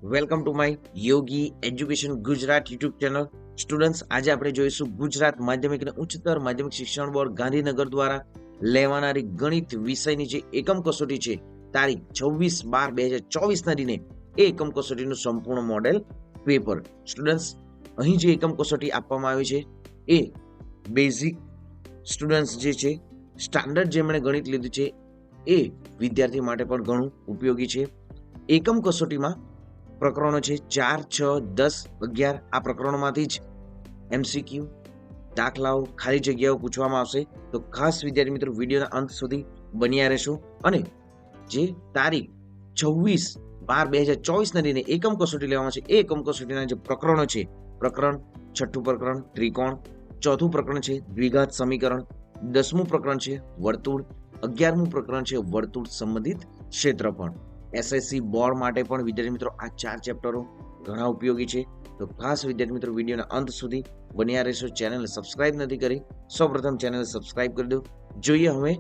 Welcome to my Yogi education Gujarat YouTube channel. Students, આજે આપણે જોઈશું ગુજરાત માધ્યમિક અને ઉચ્ચતર માધ્યમિક શિક્ષણ બોર્ડ ગાંધીનગર દ્વારા લેવાનારી ગણિત વિષયની જે એકમ કસોટી છે તારીખ 26/12/2024 દિને એ એકમ કસોટીનું સંપૂર્ણ મોડેલ પેપર. સ્ટુડન્ટ્સ, અહીં જે એકમ કસોટી આપવામાં આવી છે એ બેઝિક સ્ટુડન્ટ્સ જે છે, સ્ટાન્ડર્ડ જેમણે ગણિત લીધું છે એ વિદ્યાર્થી માટે પણ ઘણું ઉપયોગી છે. એકમ કસોટીમાં પ્રકરણો છે 4, 6, 10, 11. આ પ્રકરણોમાંથી જ MCQ, દાખલાઓ, ખાલી જગ્યાઓ પૂછવામાં આવશે. તો ખાસ વિદ્યાર્થી મિત્રો વિડીયોના અંત સુધી બન્યા રહેશો. અને જે તારીખ 26/12/2024 દિને એકમ કસોટી લેવામાં છે એ એકમ કસોટીના જે પ્રકરણો છે, પ્રકરણ 6 પ્રકરણ ત્રિકોણ, 4થું પ્રકરણ છે દ્વિઘાત સમીકરણ, 10મું પ્રકરણ છે વર્તુળ, 11મું પ્રકરણ છે વર્તુળ સંબંધિત ક્ષેત્રફળ. SSC બોર્ડ માટે પણ વિદ્યાર્થી મિત્રો આ 4 ચેપ્ટરો ઘણા ઉપયોગી છે. તો ખાસ વિદ્યાર્થી મિત્રો વિડીયોના અંત સુધી બન્યા રહેશો. ચેનલ સબસ્ક્રાઇબ નથી કરી, સૌપ્રથમ ચેનલ સબસ્ક્રાઇબ કરી દો. જોઈએ હવે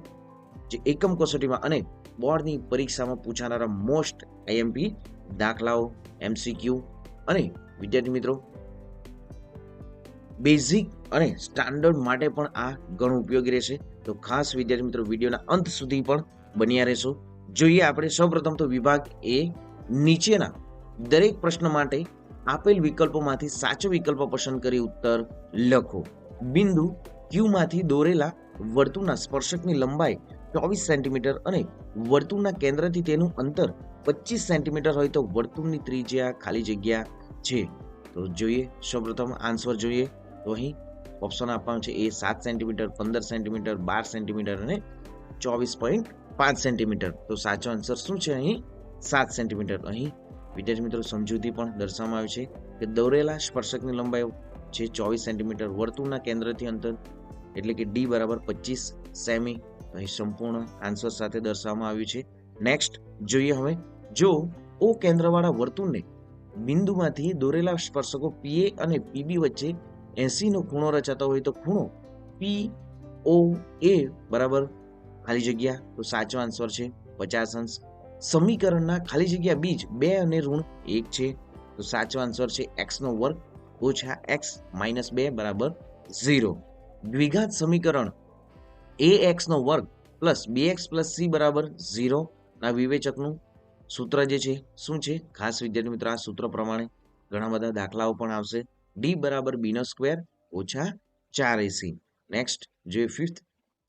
જે એકમ કસોટીમાં અને બોર્ડની પરીક્ષામાં પૂછાનારા મોસ્ટ IMP દાખલાઓ, MCQ અને વિદ્યાર્થી મિત્રો બેઝિક અને સ્ટાન્ડર્ડ માટે પણ આ ઘણું ઉપયોગી રહેશે. તો ખાસ વિદ્યાર્થી મિત્રો વિડીયોના અંત સુધી પણ બન્યા રહેશો. જોઈએ આપણે સૌપ્રથમ તો વિભાગ એ. નીચેના દરેક પ્રશ્ન માટે આપેલ વિકલ્પોમાંથી સાચો વિકલ્પ પસંદ કરી ઉત્તર લખો. બિંદુ Q માંથી દોરેલા વર્તુળના સ્પર્શકની લંબાઈ 24 સેન્ટીમીટર અને વર્તુળના કેન્દ્રથી તેનું અંતર 25 સેન્ટીમીટર હોય તો વર્તુળની ત્રિજ્યા ખાલી જગ્યા છે. તો જોઈએ સૌપ્રથમ આન્સર જોઈએ. તો અહીં ઓપ્શન આપવાનું છે એ 7 સેન્ટીમીટર, 15 સેન્ટીમીટર, 12 સેન્ટીમીટર અને 24.5 સેન્ટીમીટર. તો સાચો આન્સર શું છે? અહીં 7 સેન્ટીમીટર. અહીં વિદ્યાર્થી મિત્રો સમજૂતી પણ દર્શાવવામાં આવી છે કે દોરેલા સ્પર્શકની લંબાઈ છે 24 સેન્ટીમીટર, વર્તુળના કેન્દ્રથી અંતર એટલે કે D બરાબર 25 સેમી. અહીં સંપૂર્ણ આન્સર સાથે દર્શાવવામાં આવ્યું છે. નેક્સ્ટ જોઈએ હવે, જો O કેન્દ્રવાળા વર્તુળને બિંદુમાંથી દોરેલા સ્પર્શકો PA અને PB વચ્ચે 80 નો ખૂણો રચાતો હોય તો ખૂણો POA બરાબર ખાલી જગ્યા. તો સાચો આન્સર છે 50 અંશ. સમીકરણના ખાલી જગ્યા બીજ 2 અને ઋણ 1 છે. તો સાચો આન્સર છે x² ઓછા x - 2 બરાબર 0. દ્વિઘાત સમીકરણ ax² plus bx plus c બરાબર 0 ના વિવેચકનું સૂત્ર જે છે શું છે? ખાસ વિદ્યાર્થી મિત્રો આ સૂત્ર પ્રમાણે ઘણા બધા દાખલાઓ પણ આવશે. d બરાબર b² ઓછા 4ac. નેક્સ્ટ જોઈએ ફિફ્થ,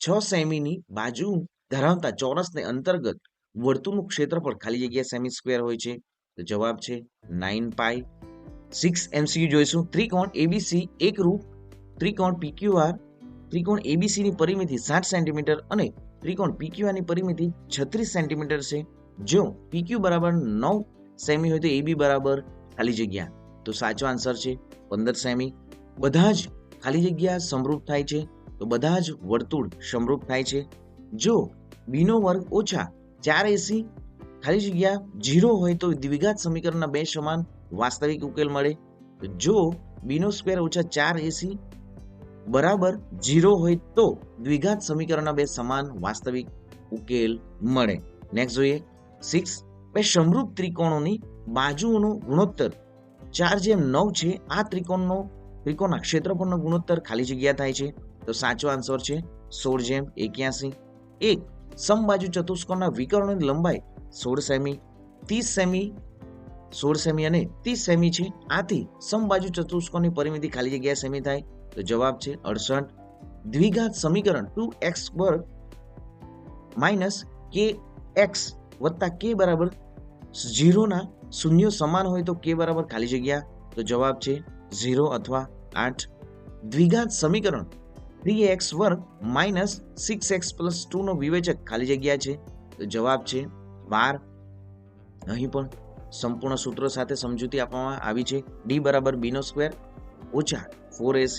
6 સેમીની બાજુ ધરાવતા ચોરસને અંતર્ગત વર્તુળનું ક્ષેત્રફળ ખાલી જગ્યા સેમી સ્ક્વેર હોય છે. તો જવાબ છે 9π. 6 MCQ જોઈશું. ત્રિકોણ ABC એકરૂપ ત્રિકોણ PQR, ત્રિકોણ ABC ની પરિમિતિ 60 સેન્ટીમીટર અને ત્રિકોણ PQR ની પરિમિતિ 36 સેન્ટીમીટર છે. જો PQ બરાબર 9 સેમી હોય તો AB બરાબર ખાલી જગ્યા. તો સાચો આન્સર છે 15 સેમી. બધા જ ખાલી જગ્યા સમરૂપ થાય છે. તો બધા જ વર્તુળ સમરૂપ થાય છે. જો B² ઓછા 4AC ખાલી જગ્યા 0 હોય તો દ્વિઘાત સમીકરણના બે સમાન વાસ્તવિક ઉકેલ મળે. જો B² ઓછા 4AC બરાબર 0 હોય તો દ્વિઘાત સમીકરણના બે સમાન વાસ્તવિક ઉકેલ મળે. નેક્સ્ટ જોઈએ 6, બે સમરૂપ ત્રિકોણોની બાજુઓનો ગુણોત્તર 4:9 છે. આ ત્રિકોણના ક્ષેત્રફળનો ગુણોત્તર ખાલી જગ્યા થાય છે. તો સાચો આન્સર છે 16:81. એક સમબાજુ ચતુષ્કોણના વિકર્ણોની લંબાઈ 16 સેમી, 30 સેમી, 16 સેમી અને 30 સેમી છે. આથી સમબાજુ ચતુષ્કોણની પરિમિતિ ખાલી જગ્યા સેમી થાય. તો જવાબ છે 68. દ્વિઘાત સમીકરણ 2x² - kx વત્તા k બરાબર 0 ના શૂન્યો સમાન હોય તો k બરાબર ખાલી જગ્યા. તો જવાબ છે 0 અથવા 8. દ્વિઘાત સમીકરણ 3x² - 6x + 2 નો વિવેચક ખાલી જગ્યા છે. તો જવાબ છે 12. અહીં પણ સંપૂર્ણ સૂત્રો સાથે સમજૂતી આપવામાં આવી છે. d બરાબર b² ઓછા 4ac,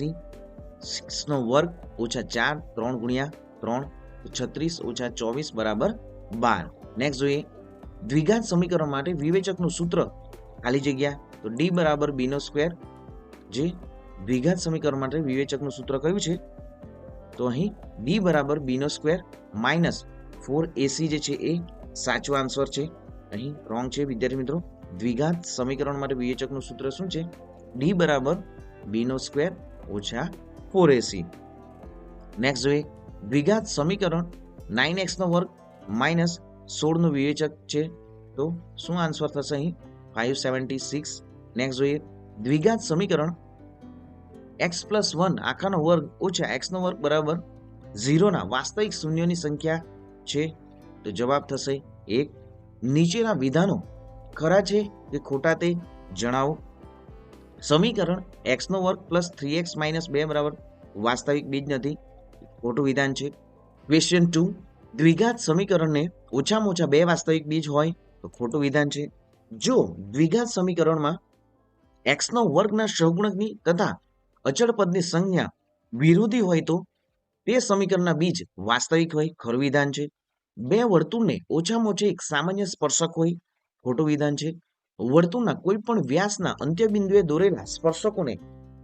6² ઓછા 4, 3 ગુણ્યા 3, 36 ઓછા 24 બરાબર 12. નેક્સ્ટ જોઈએ, દ્વિઘાત સમીકરણ માટે વિવેચકનું સૂત્ર ખાલી જગ્યા. તો d બરાબર b². જે દ્વિઘાત સમીકરણ માટે વિવેચકનું સૂત્ર કયું છે? તો અહીં d બરાબર b² - 4ac જે છે એ સાચો આન્સર છે. અહીં રોંગ છે વિદ્યાર્થી મિત્રો. દ્વિઘાત સમીકરણ માટે વિવેચકનું સૂત્ર શું છે? ડી બરાબર બી નો સ્ક્વેર ઓછા 4ac. નેક્સ્ટ જોઈએ દ્વિઘાત સમીકરણ 9x નો વર્ગ માઇનસ 16 નું વિવેચક છે, તો શું આન્સર થશે અહીં? 576. નેક્સ્ટ જોઈએ દ્વિઘાત સમીકરણ x પ્લસ 1 આખાનો વર્ગ ઓછા x નો વર્ગ બરાબર 0 ના વાસ્તવિક શૂન્યોની સંખ્યા છે, તો જવાબ થશે 1. નીચેના વિધાનો ખરા છે કે ખોટા તે જણાવો. સમીકરણ x નો વર્ગ પ્લસ 3x માઇનસ 2 બરાબર વાસ્તવિક બીજ નથી, ખોટું વિધાન છે. ક્વેશ્ચન 2 દ્વિઘાત સમીકરણને ઓછામાં ઓછા 2 વાસ્તવિક બીજ હોય, તો ખોટું વિધાન છે. જો દ્વિઘાત સમીકરણમાં x નો વર્ગના સહગુણકની તથા અચળ પદની સંજ્ઞા વિરોધી હોય તો તે સમીકરણના બીજ વાસ્તવિક હોય, ખરું વિધાન છે. બે વર્તુળને ઓછામાં ઓછો એક સામાન્ય સ્પર્શક હોય, ખોટું વિધાન છે. વર્તુળના કોઈ પણ વ્યાસના અંત્યબિંદુએ દોરેલા સ્પર્શકોને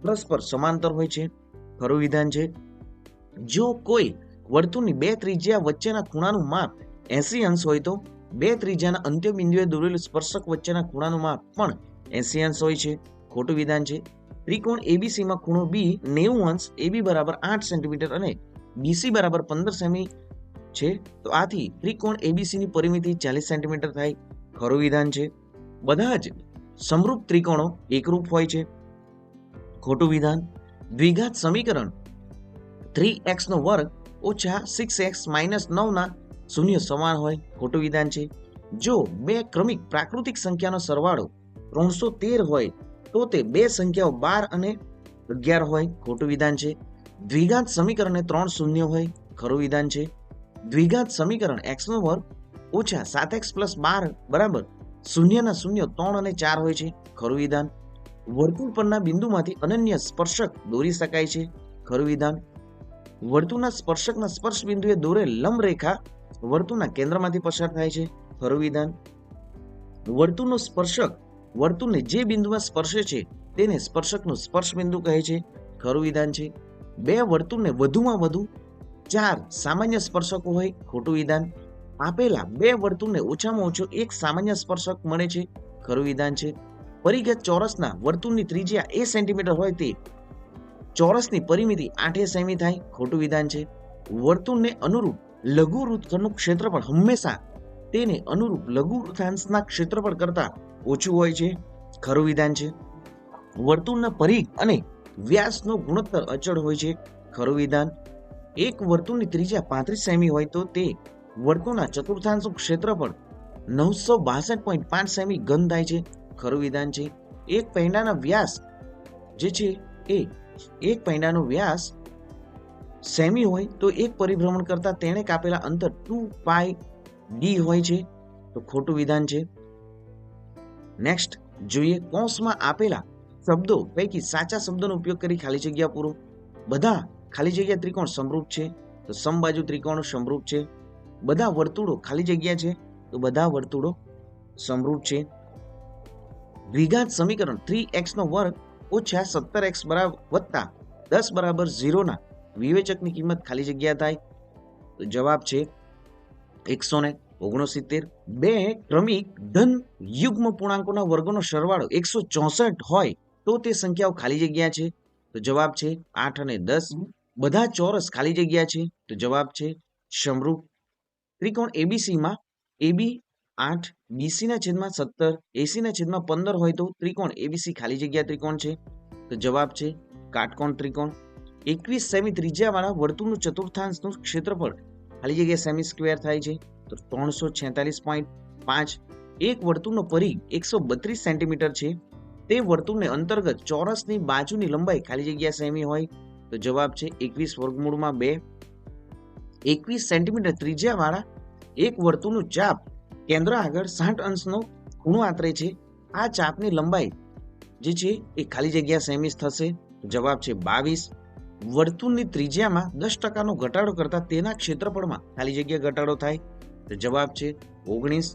પરસ્પર સમાંતર હોય છે, ખરું વિધાન છે. જો કોઈ વર્તુળની બે ત્રિજ્યા વચ્ચેના ખૂણાનું માપ 80 અંશ હોય તો બે ત્રિજ્યાના અંત્યબિંદુએ દોરેલું સ્પર્શક વચ્ચેના ખૂણાનું માપ પણ 80 અંશ હોય છે, ખોટું વિધાન છે. ત્રિકોણ એબીસી માં ખૂણો બી 90 અંશ, એબી બરાબર 8 સેન્ટીમીટર અને બીસી બરાબર 15 સેમી છે, તો આથી ત્રિકોણ એબીસી ની પરિમિતિ 40 સેન્ટીમીટર થાય, ખરું વિધાન છે. બધા જ સમરૂપ ત્રિકોણો એકરૂપ હોય છે, ખોટું વિધાન. દ્વિઘાત સમીકરણ 3x નો વર્ગ ઓછા 6x માઇનસ 9 ના શૂન્ય સમાન હોય, ખોટું વિધાન છે. જો બે ક્રમિક પ્રાકૃતિક સંખ્યાનો સરવાળો 313 હોય તો તે બે સંખ્યાઓ 12 અને 11 હોય, ખોટું વિધાન છે. દ્વિઘાત સમીકરણને 3 શૂન્ય હોય, ખરું વિધાન છે. દ્વિઘાત સમીકરણ x નો વર્ગ ઓછા 7x પ્લસ 12 બરાબર શૂન્યના શૂન્ય 3 અને 4 હોય છે, ખરું વિધાન. વર્તુળ પરના બિંદુમાંથી અનન્ય સ્પર્શક દોરી શકાય છે, ખરું વિધાન. વર્તુળના સ્પર્શકના સ્પર્શ બિંદુએ દોરેલ લંબ રેખા વર્તુળના કેન્દ્રમાંથી પસાર થાય છે, ખરું વિધાન. વર્તુળનો સ્પર્શક વર્તુળને જે બિંદુમાં સ્પર્શે છે તેને સ્પર્શકનું સ્પર્શ બિંદુ કહે છે, ખરું વિધાન છે. બે વર્તુળને વધુમાં વધુ 4 સામાન્ય સ્પર્શકો હોય, ખોટું વિધાન. આપેલા બે વર્તુળને ઓછામાં ઓછો એક સામાન્ય સ્પર્શક મળે છે, ખરું વિધાન છે. પરિઘ ચોરસના વર્તુળની ત્રિજ્યા a સેન્ટીમીટર હોય તે ચોરસની પરિમિતિ 8 સેમી થાય, ખોટું વિધાન છે. વર્તુળને અનુરૂપ લઘુ વૃત્તખંડનું ક્ષેત્રફળ હંમેશા તેને અનુરૂપ લઘુ વૃત્તાંશના ક્ષેત્રફળ કરતા ઓછું હોય છે, ખરું વિધાન છે. વર્તુળના પરિઘ અને વ્યાસનો ગુણોત્તર અચળ હોય છે, ખરું વિધાન. એક વર્તુળની ત્રિજ્યા 35 સેમી હોય તો તે વર્તુળના ચતુર્થાંશનું ક્ષેત્રફળ 962.5 સેમી ઘન થાય છે, ખરું વિધાન છે. એક પૈંડાનો વ્યાસ જે છે એ એક પૈંડાનો વ્યાસ સેમી હોય તો એક પરિભ્રમણ કરતા તેણે કાપેલા અંતર 2πd હોય છે, તો ખોટું વિધાન છે. નેક્સ્ટ જોઈએ કૌંસમાં આપેલા શબ્દો પૈકી સાચા શબ્દોનો ઉપયોગ કરી ખાલી જગ્યા પૂરો. બધા ખાલી જગ્યા ત્રિકોણ સમરૂપ છે, તો સમબાજુ ત્રિકોણો સમરૂપ છે. બધા વર્તુળો ખાલી જગ્યા છે, તો બધા વર્તુળો સમરૂપ છે. દ્વિઘાત સમીકરણ 3x નો વર્ગ ઓછા 17x વત્તા 10 બરાબર 0 ના વિવેચકની કિંમત ખાલી જગ્યા થાય, તો જવાબ છે 169. બે ક્રમિક ધન યુગ્મ પૂર્ણાંકોના વર્ગોનો સરવાળો 164 હોય તો તે સંખ્યાઓ ખાલી જગ્યા છે, તો જવાબ છે 8 અને 10. બધા ચોરસ ખાલી જગ્યા છે, તો જવાબ છે સમરૂપ. ત્રિકોણ એબીસી માં એબી 8, બીસી ના છેદમાં 17, એસી ના છેદમાં 15 હોય તો ત્રિકોણ એબીસી ખાલી જગ્યા ત્રિકોણ છે, તો જવાબ છે કાટકોણ ત્રિકોણ. 21 સેમી ત્રિજ્યાવાળા વર્તુળનું ચતુર્થાંશનું ક્ષેત્રફળ ખાલી જગ્યા સેમી સ્ક્વેર થાય છે, તો 346.5. એક વર્તુળનો પરિઘ 132 સેન્ટીમીટર છે, તે વર્તુળને અંતર્ગત ચોરસની બાજુની લંબાઈ ખાલી જગ્યા સેમી હોય, તો જવાબ છે 21 વર્ગમૂળમાં 2. 21 સેન્ટીમીટર ત્રિજ્યાવાળા એક વર્તુળનું ચાપ કેન્દ્ર આગળ 60 અંશનો ખૂણો આતરે છે. આ ચાપની લંબાઈ જે છે એ ખાલી જગ્યા સેમી થશે, જવાબ છે 22. વર્તુળની ત્રિજ્યામાં 10% ઘટાડો કરતા તેના ક્ષેત્રફળમાં ખાલી જગ્યા ઘટાડો થાય, તો જવાબ છે 19.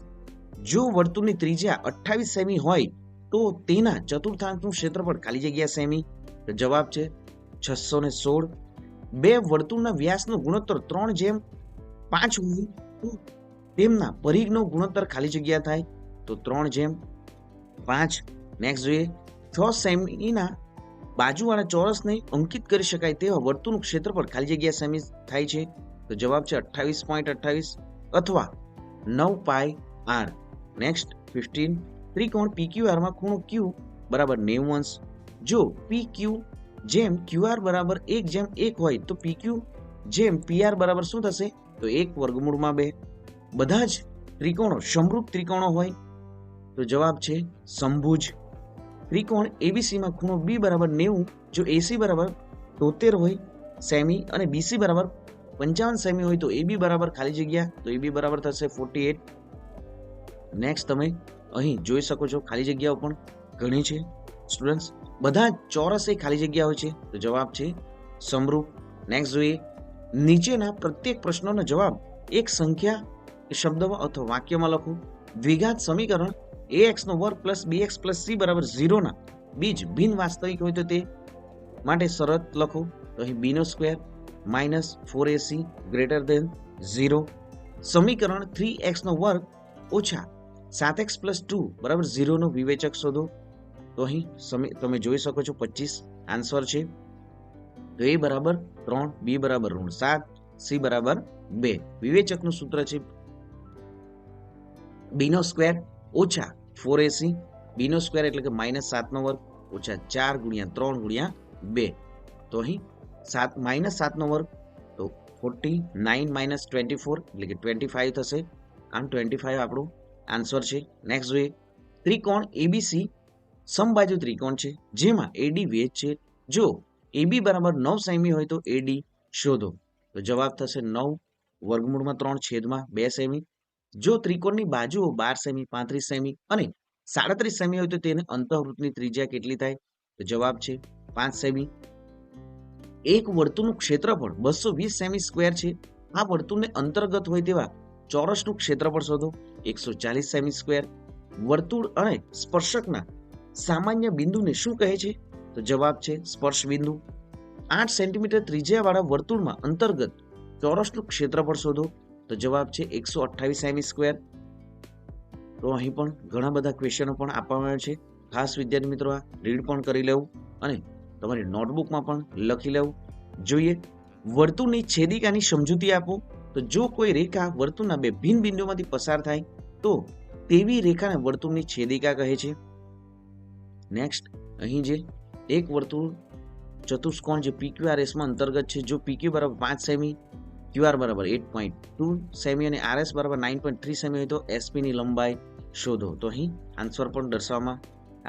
જો વર્તુળની ત્રિજ્યા 28 સેમી હોય તો તેના ચતુર્થાંશનું ક્ષેત્રફળ ખાલી જગ્યા સેમી, તો જવાબ છે 616. બે વર્તુળના વ્યાસનો ગુણોત્તર 3:5 હોય તો તેમના પરિઘનો ગુણોત્તર ખાલી જગ્યા થાય, તો 3:5. 5. નેક્સ્ટ જોઈએ 6 સેમીના બાજુવાળા ચોરસને અંકિત કરી શકાય તેવા વર્તુળનું ક્ષેત્રફળ ખાલી જગ્યા સેમી થાય છે. તો જવાબ છે 28.28 અથવા 9 પાઈ આર. નેક્સ્ટ 15. ત્રિકોણ PQR માં ખૂણો Q બરાબર 90 અંશ. જો PQ જેમ QR બરાબર 1/1 હોય તો PQ જેમ PR બરાબર શું થશે? તો 1 વર્ગમૂળમાં 2. બધા જ ત્રિકોણો સમરૂપ ત્રિકોણો હોય તો જવાબ છે સમભુજ. ત્રિકોણ ABC માં ખૂણો B બરાબર 90 જો AC બરાબર 73 હોય સેમી અને BC બરાબર 55 સેમી હોય તો AB બરાબર ખાલી જગ્યા તો AB બરાબર થશે 48. નેક્સ્ટ તમે અહીં જોઈ શકો છો ખાલી જગ્યાઓ પણ ઘણી છે સ્ટુડન્ટ્સ. બધા ચોરસ એ ખાલી જગ્યા હોય છે તો જવાબ છે સમરૂપ. નેક્સ્ટ જોઈએ નીચેના પ્રત્યેક પ્રશ્નોનો જવાબ એક સંખ્યા શબ્દમાં અથવા વાક્યમાં લખો. દ્વિઘાત સમીકરણ ax નો વર્ગ પ્લસ bx પ્લસ c બરાબર 0 ના બીજ બિન વાસ્તવિક હોય તો તે માટે શરત લખો. તો અહીં b નો square minus 4ac greater than 0. સમીકરણ 3x નો વર્ગ ઓછા 7x પ્લસ 2 બરાબર 0 નો વિવેચક શોધો. તો અહીં તમે જોઈ શકો છો 25 આન્સર છે. તો a બરાબર 3, b બરાબર -7, c બરાબર 2. વિવેચકનું સૂત્ર છે b નો સ્ક્વેર ઓછા 4ac. b નો સ્ક્વેર એટલે કે -7 નો વર્ગ ઓછા 4 ગુણ્યા 3 ગુણ્યા 2. તો અહીં -7 નો વર્ગ તો 49 - 24 એટલે કે 25 થશે. આમ 25 આપણું આન્સર છે. નેક્સ્ટ જોઈએ ત્રિકોણ ABC સમબાજુ ત્રિકોણ છે જેમાં AD વેધ છે. જો AB બરાબર 9 સેમી હોય તો AD શોધો. તો જવાબ થશે 9 વર્ગમૂળમાં 3 છેદમાં 2 સેમી. જો ત્રિકોણની બાજુઓ 12 સેમી 35 સેમી અને 37 સેમી હોય તો તેને અંતઃવૃત્તની ત્રિજ્યા કેટલી થાય? તો જવાબ છે 5 સેમી. એક વર્તુળનું ક્ષેત્રફળ 220 સેમી સ્ક્વેર છે. આ વર્તુળને અંતર્ગત હોય તેવા ચોરસનું ક્ષેત્રફળ શોધો 140 સેમી સ્ક્વેર. વર્તુળ અને સ્પર્શકના સામાન્ય બિંદુને શું કહે છે? તો જવાબ છે સ્પર્શ બિંદુ. 8 સેન્ટીમીટર ત્રિજ્યાવાળા વર્તુળમાં અંતર્ગત ચોરસનું ક્ષેત્રફળ શોધો. તો જવાબ છે 128 સેમી સ્ક્વેર. તો અહીં પણ ઘણા બધા ક્વેશ્ચનો પણ આપવામાં આવ્યા છે. ખાસ વિદ્યાર્થી મિત્રો આ રીડ પણ કરી લેવું અને તમારી નોટબુકમાં પણ લખી લેવું જોઈએ. વર્તુળની છેદિકાની સમજૂતી આપો. તો જો કોઈ રેખા વર્તુળના બે ભિન્ન બિંદુઓમાંથી પસાર થાય તો તેવી રેખાને વર્તુળની છેદિકા કહે છે. નેક્સ્ટ અહીં જે એક વર્તુળ ચતુષ્કોણ જે PQRS માં અંતર્ગત છે. જો PQ બરાબર 5 સેમી, QR બરાબર 8.2 સેમી અને RS બરાબર 9.3 સેમી હોય તો SP ની લંબાઈ શોધો. તો અહીં આન્સર પણ દર્શાવવામાં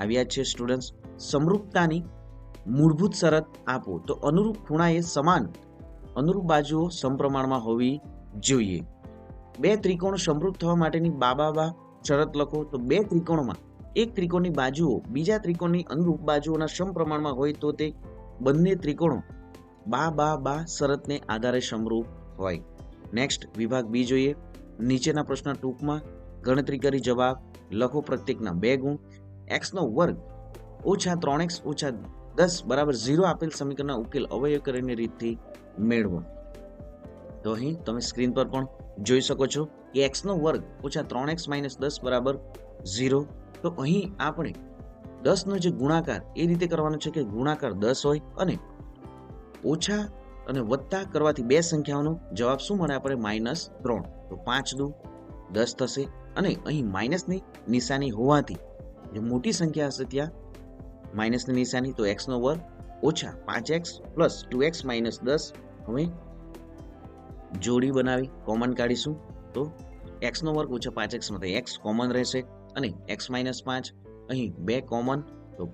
આવ્યા છે સ્ટુડન્ટ્સ. સમરૂપતાની મૂળભૂત શરત આપો. તો અનુરૂપ ખૂણાએ સમાન અનુરૂપ બાજુઓ સમપ્રમાણમાં હોવી જોઈએ. બે ત્રિકોણો સમરૂપ થવા માટેની બાબા શરત લખો. તો બે ત્રિકોણમાં એક ત્રિકોણની બાજુઓ બીજા ત્રિકોણની અનુરૂપ બાજુઓના સમપ્રમાણમાં હોય તો તે બંને ત્રિકોણો બા શરતને આધારે સમરૂપ હોય. નેક્સ્ટ વિભાગ B જોઈએ. નીચેના પ્રશ્ન ટૂંકમાં ગણતરી કરી જવાબ લખો. પ્રત્યેકના 2 ગુણ. x નો વર્ગ ઓછા 3x ઓછા 10 બરાબર 0 આપેલ સમીકરણના ઉકેલ અવયવીકરણની રીતથી મેળવો. તો અહીં તમે સ્ક્રીન પર પણ જોઈ શકો છો કે x નો વર્ગ ઓછા 3x - 10 બરાબર 0. તો અહીં આપણે 10 નો જે ગુણાકાર એ રીતે કરવાનો છે કે ગુણાકાર 10 હોય અને ઓછા અને વત્તા કરવાથી બે સંખ્યાઓનો જવાબ શું મળે આપણે -3. તો 5 દુ 10 થશે અને અહીં માઇનસની નિશાની હોવાથી જે મોટી સંખ્યા હશે ત્યાં માઇનસની નિશાની. તો x નો વર્ગ ઓછા 5x પ્લસ 2x - 10. હવે જોડી બનાવી કોમન કાઢીશું. તો x નો વર્ગ ઓછા 5x માંથી x કોમન રહેશે અને x - 5 અહીં 2 કોમન તો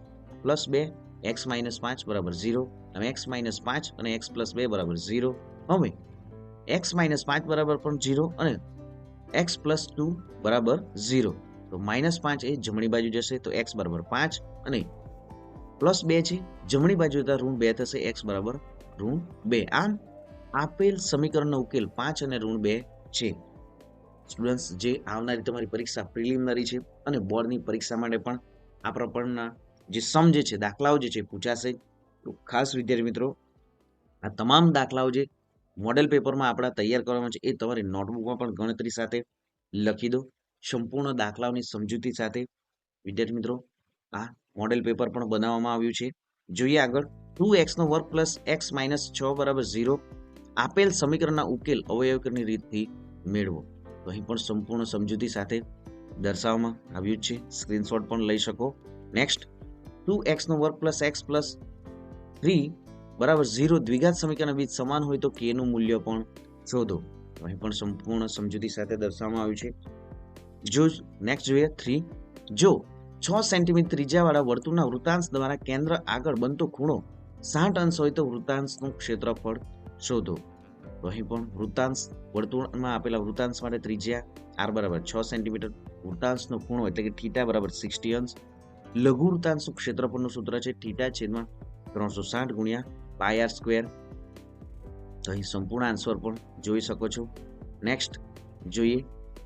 +2 x - 5 બરાબર 0 અને x - 5 અને x + 2 બરાબર 0. હવે x - 5 બરાબર પણ 0 અને x + 2 બરાબર 0. તો -5 એ જમણી બાજુ જશે તો x બરાબર 5 અને +2 છે જમણી બાજુ જતા -2 થશે x બરાબર -2. આમ આપેલ સમીકરણનો ઉકેલ 5 અને -2 છે. સ્ટુડન્ટ્સ જે આવનારી તમારી પરીક્ષા પ્રિલિમિનરી છે અને બોર્ડની પરીક્ષા માટે પણ આ પ્રકારના જે સમ જે છે દાખલાઓ જે છે પૂછાશે. તો ખાસ વિદ્યાર્થી મિત્રો આ તમામ દાખલાઓ જે મોડેલ પેપરમાં આપણા તૈયાર કરવામાં છે એ તમારી નોટબુકમાં પણ ગણતરી સાથે લખી દો સંપૂર્ણ દાખલાઓની સમજૂતી સાથે. વિદ્યાર્થી મિત્રો આ મોડેલ પેપર પણ બનાવવામાં આવ્યું છે. જોઈએ આગળ 2x નો વર્ગ પ્લસ x માઇનસ 6 બરાબર 0 આપેલ સમીકરણના ઉકેલ અવયવની રીતથી મેળવો. તો અહીં પણ સંપૂર્ણ સમજૂતી સાથે દર્શાવવામાં આવ્યું છે. સ્ક્રીનશોટ પણ લઈ શકો. નેક્સ્ટ 2x નો વર્ગ પ્લસ x પ્લસ 3 બરાબર 0 દ્વિઘાત સમીકરણના બીજ સમાન હોય તો k નું મૂલ્ય પણ શોધો. તો અહીં પણ સંપૂર્ણ સમજૂતી સાથે દર્શાવવામાં આવ્યું છે. જો નેક્સ્ટ જોઈએ 3 જો 6 સેન્ટીમીટર ત્રિજ્યાવાળા વર્તુળના વૃત્તાંશ દ્વારા કેન્દ્ર આગળ બનતો ખૂણો 60 અંશ હોય તો વૃત્તાંશનું ક્ષેત્રફળ શોધો. તો અહીં પણ વૃત્તાંશ વર્તુળમાં આપેલા વૃત્તાંશ માટે ત્રિજ્યા r બરાબર 6 સેન્ટીમીટર, વૃત્તાંશનો ખૂણો એટલે કે થીટા બરાબર 60 અંશ, લઘુ વૃત્તાંશનું ક્ષેત્રફળનું સૂત્ર છે થીટા છેદમાં 360 ગુણ્યા પાઈ r સ્ક્વેર. તો અહીં સંપૂર્ણ આન્સર પણ જોઈ શકો છો. નેક્સ્ટ જોઈએ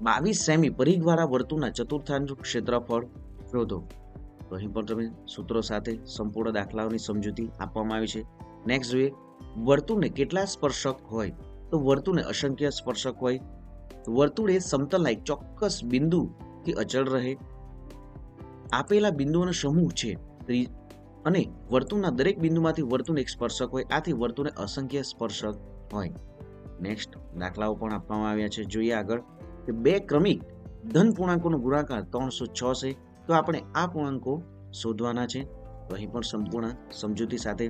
22 સેમી પરિઘવાળા વર્તુળના ચતુર્થાંશનું ક્ષેત્રફળ શોધો. તો અહીં પણ તમે સૂત્રો સાથે સંપૂર્ણ દાખલાઓની સમજૂતી આપવામાં આવી છે. નેક્સ્ટ જોઈએ વર્તુળને કેટલા સ્પર્શક હોય તો વર્તુળને અસંખ્ય સ્પર્શક હોય. વર્તુળ એ સમતલના એક ચોક્કસ બિંદુથી અચળ રહે. આપેલા બિંદુઓનો સમૂહ છે અને વર્તુળના દરેક બિંદુમાંથી વર્તુળને એક સ્પર્શક હોય. આથી વર્તુળને અસંખ્ય સ્પર્શક હોય. નેક્સ્ટ દાખલાઓ પણ આપવામાં આવ્યા છે. જોઈએ આગળ કે બે ક્રમિક ધન પૂર્ણાંકોનો ગુણાકાર 306 છે. તો આપણે આ પૂર્ણાંકો શોધવાના છે. તો અહીં પણ સંપૂર્ણ સમજૂતી સાથે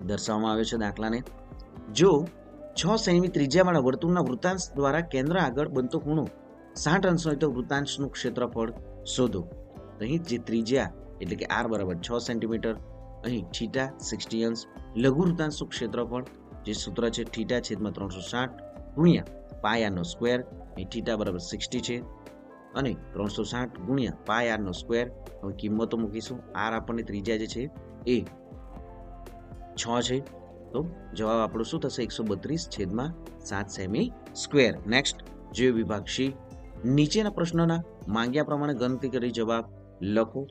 દર્શાવવામાં આવે છે દાખલાને. જો 6 સેમી ત્રિજ્યાવાળા વર્તુળના વૃત્તાંશ દ્વારા કેન્દ્ર આગળ બનતો ખૂણો 60 અંશ હોય તો વૃત્તાંશનું ક્ષેત્રફળ શોધો. અહીં જે ત્રિજ્યા એટલે કે r બરાબર 6 સેન્ટીમીટર, અહીં થીટા 60 અંશ, લઘુ વૃત્તાંશનું ક્ષેત્રફળ જે સૂત્ર છે થીટા છેદમાં 360 ગુણ્યા પાઈ r નો સ્ક્વેર. અહીં થીટા બરાબર 60 છે અને 360 ગુણ્યા પાઈ r નો સ્ક્વેર. હવે કિંમતો મૂકીશું. r આપણને ત્રિજ્યા જે છે એ 6 છે. તો જવાબ આપણો શું થશે 132 છેદમાં 7 સેમી સ્ક્વેર. નેક્સ્ટ જોઈએ વિભાગ સી. નીચેના પ્રશ્નોના માંગ્યા પ્રમાણે ગણતરી કરી જવાબ લખો.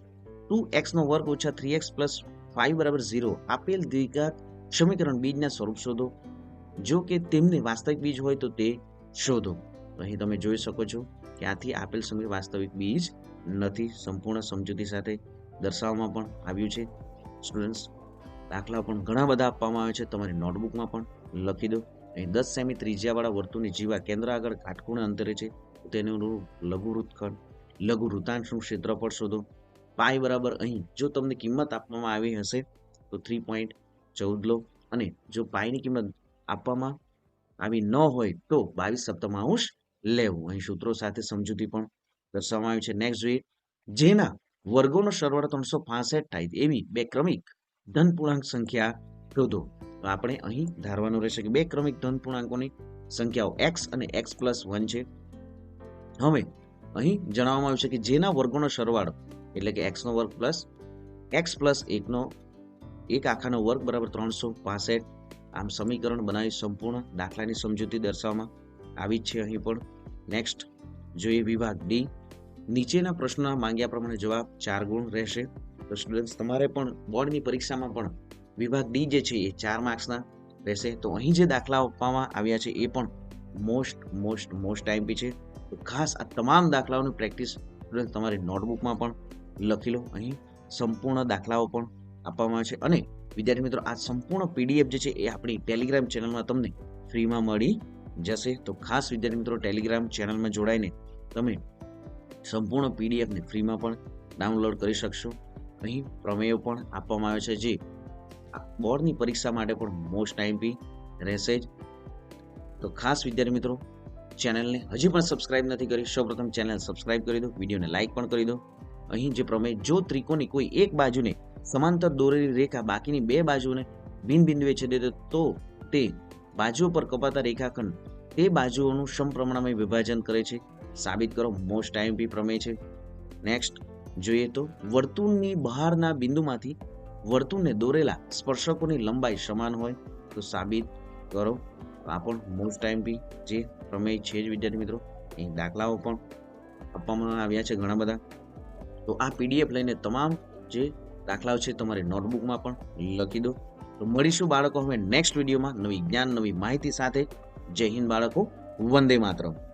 2x નો વર્ગ ઓછા 3x પ્લસ 5 બરાબર 0 આપેલ દ્વિઘાત સમીકરણ બીજના સ્વરૂપ શોધો. જો કે તેમને વાસ્તવિક બીજ હોય તો તે શોધો. તો અહીં તમે જોઈ શકો છો કે આથી આપેલ સમીકરણ વાસ્તવિક બીજ નથી. સંપૂર્ણ સમજૂતી સાથે દર્શાવવામાં પણ આવ્યું છે. સ્ટુડન્ટ્સ દાખલા પણ ઘણા બધા આપવામાં આવે છે. તમારી નોટબુકમાં પણ લખી દો. અહીં 10 સેમી ત્રિજ્યાવાળા વર્તુળની જીવા કેન્દ્ર આગળ કાટખૂણે અંતરે છે. તેનું લઘુ વૃત્તાંશનું ક્ષેત્રફળ શોધો. પાઈ બરાબર અહીં જો તમને કિંમત આપવામાં આવી હશે તો 3.14 લો અને જો પાઈની કિંમત આપવામાં આવી ન હોય તો 22/7 લેવું. અહીં સૂત્રો સાથે સમજૂતી પણ દર્શાવવામાં આવી છે. નેક્સ્ટ જોઈએ જેના વર્ગોનો સરવાળો 365 થાય એવી બે ક્રમિક ધન પૂર્ણાંક સંખ્યા શોધો. તો આપણે અહીં ધારવાનું રહેશે કે બે ક્રમિક ધન પૂર્ણાંકોની સંખ્યાઓ x અને x+1 છે. હવે અહીં જણાવવામાં આવ્યું છે કે જેના વર્ગોનો સરવાળો એટલે કે x નો વર્ગ પ્લસ x પ્લસ 1 નો 1 આખાનો વર્ગ બરાબર 365. આમ સમીકરણ બનાવી સંપૂર્ણ દાખલાની સમજૂતી દર્શાવવામાં આવી જ છે અહીં પણ. નેક્સ્ટ જોઈએ વિભાગ ડી. નીચેના પ્રશ્નોના માંગ્યા પ્રમાણે જવાબ 4 ગુણ રહેશે. તો સ્ટુડન્ટ્સ તમારે પણ બોર્ડની પરીક્ષામાં પણ વિભાગ ડી જે છે એ 4 માર્ક્સના રહેશે. તો અહીં જે દાખલાઓ આપવામાં આવ્યા છે એ પણ મોસ્ટ ટાઈમપી છે. તો ખાસ આ તમામ દાખલાઓની પ્રેક્ટિસ સ્ટુડન્ટ તમારી નોટબુકમાં પણ લખી લો. અહીં સંપૂર્ણ દાખલાઓ પણ આપવામાં આવે છે અને વિદ્યાર્થી મિત્રો આ સંપૂર્ણ પીડીએફ જે છે એ આપણી ટેલિગ્રામ ચેનલમાં તમને ફ્રીમાં મળી જશે. તો ખાસ વિદ્યાર્થી મિત્રો ટેલિગ્રામ ચેનલમાં જોડાઈને તમે સંપૂર્ણ પીડીએફને ફ્રીમાં પણ ડાઉનલોડ કરી શકશો. અહીં પ્રમેયો પણ આપવામાં આવે છે જે બોર્ડની પરીક્ષા માટે પણ મોસ્ટ ટાઈમપી રહેશે જ. તો ખાસ વિદ્યાર્થી મિત્રો ચેનલને હજી પણ સબસ્ક્રાઇબ નથી કરી સૌપ્રથમ ચેનલ સબસ્ક્રાઇબ કરી દો, વિડીયોને લાઇક પણ કરી દો. અહીં જે પ્રમેય જો ત્રિકોણની કોઈ એક બાજુને સમાંતર દોરેલી રેખા બાકીની બે બાજુને બિન બિંદુએ છેદે તો તે બાજુઓ પર કપાતા રેખાખંડ તે બાજુઓનું સમપ્રમાણમાં વિભાજન કરે છે. સાબિત કરો. મોસ્ટ ટાઈમપી પ્રમેય છે. નેક્સ્ટ જોઈએ તો વર્તુળની બહારના બિંદુમાંથી વર્તુળને દોરેલા સ્પર્શકોની લંબાઈ સમાન હોય તો સાબિત કરો. આ પણ મોસ્ટ ટાઈમપી જે પ્રમેય છે જ વિદ્યાર્થી મિત્રો. અહીં દાખલાઓ પણ આપવામાં આવ્યા છે ઘણા બધા. તો આ પીડીએફ લઈને તમામ જે દાખલાઓ છે તમારી નોટબુકમાં પણ લખી દો. તો મળીશું બાળકો હવે નેક્સ્ટ વિડીયોમાં નવી જ્ઞાન નવી માહિતી સાથે. જય હિન્દ બાળકો. વંદે માતરમ.